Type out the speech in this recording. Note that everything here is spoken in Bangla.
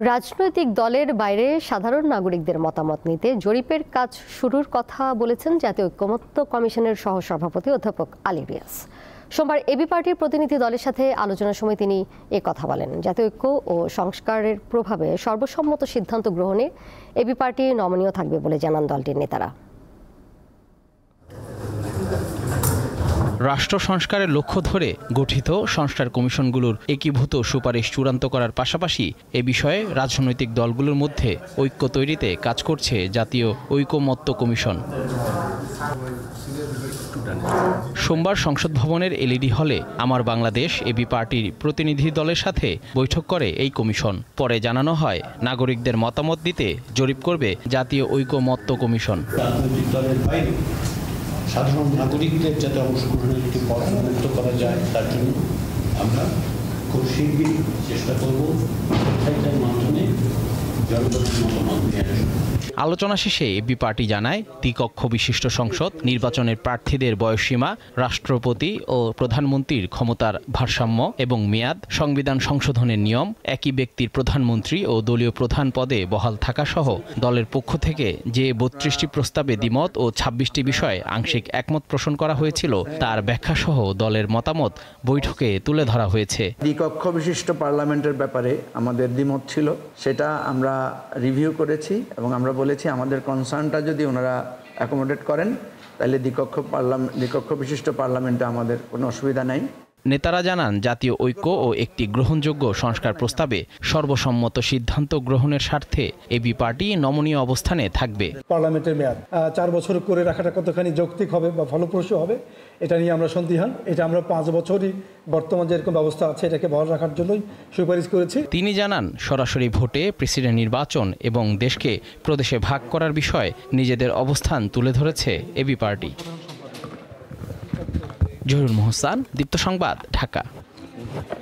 রাজনৈতিক দলের বাইরে সাধারণ নাগরিকদের মতামত নিতে জরিপের কাজ শুরুর কথা বলেছেন জাতীয় ঐকমত্য কমিশনের সহসভাপতি অধ্যাপক আলী রিয়াজ। সোমবার এবি পার্টির প্রতিনিধি দলের সাথে আলোচনার সময় তিনি কথা বলেন। জাতীয় ঐক্য ও সংস্কারের প্রভাবে সর্বসম্মত সিদ্ধান্ত গ্রহণে এবি পার্টি নমনীয় থাকবে বলে জানান দলটির নেতারা। রাষ্ট্র সংস্কারের লক্ষ্য ধরে গঠিত সংস্কার কমিশনগুলোর একীভূত সুপারিশ চূড়ান্ত করার পাশাপাশি এ বিষয়ে রাজনৈতিক দলগুলোর মধ্যে ঐক্য তৈরিতে কাজ করছে জাতীয় ঐকমত্য কমিশন। সোমবার সংসদ ভবনের এলইডি হলে আমার বাংলাদেশ এবি পার্টির প্রতিনিধি দলের সাথে বৈঠক করে এই কমিশন। পরে জানানো হয় নাগরিকদের মতামত দিতে জরিপ করবে জাতীয় ঐকমত্য কমিশন। সাধারণ নাগরিকদের যাতে অংশগ্রহণের একটি পথ উন্মুক্ত করা যায় তার জন্য আমরা খুব শীঘ্রই চেষ্টা করব ওয়েবসাইটের মাধ্যমে জনগণের মতামত নিয়ে আসবো। আলোচনা শেষে এবি পার্টি জানায় দ্বিকক্ষ বিশিষ্ট সংসদ নির্বাচনের প্রার্থীদের বয়সসীমা, রাষ্ট্রপতি ও প্রধানমন্ত্রীর ক্ষমতার ভারসাম্য এবং মেয়াদ, সংবিধান সংশোধনের নিয়ম, একই ব্যক্তির প্রধানমন্ত্রী ও দলীয় প্রধান পদে বহাল থাকা সহ দলের পক্ষ থেকে যে ৩২টি প্রস্তাবে দ্বিমত ও ২৬টি বিষয়ে আংশিক একমত পোষণ করা হয়েছিল তার ব্যাখ্যা সহ দলের মতামত বৈঠকে তুলে ধরা হয়েছে। দ্বিকক্ষ বিশিষ্ট পার্লামেন্টের ব্যাপারে আমাদের দ্বিমত ছিল, সেটা আমরা রিভিউ করেছি এবং আমরা বলেছি আমাদের কনসার্নটা যদি ওনারা অ্যাকোমোডেট করেন তাহলে দ্বিকক্ষ বিশিষ্ট পার্লামেন্টে আমাদের কোনো অসুবিধা নাই। নেতারা জানান জাতীয় ঐক্য ও একটি গ্রহণযোগ্য সংস্কার প্রস্তাবে সর্বসম্মত সিদ্ধান্ত গ্রহণের স্বার্থে এবি পার্টি নমনীয় অবস্থানে থাকবে। পার্লামেন্টের মেয়াদ ৪ বছর করে রাখাটা কতখানি যৌক্তিক হবে বা ফলপ্রসূ হবে এটা নিয়ে আমরা সন্দিহান। এটা আমরা 5 বছরই বর্তমান যেরকম ব্যবস্থা আছে এটাকে বহাল রাখার জন্যই সুপারিশ করেছি। তিনি জানান সরাসরি ভোটে প্রেসিডেন্ট নির্বাচন এবং দেশকে প্রদেশে ভাগ করার বিষয়ে নিজেদের অবস্থান তুলে ধরেছে এবি পার্টি। জহিরুল মোহসান, দীপ্ত সংবাদ, ঢাকা।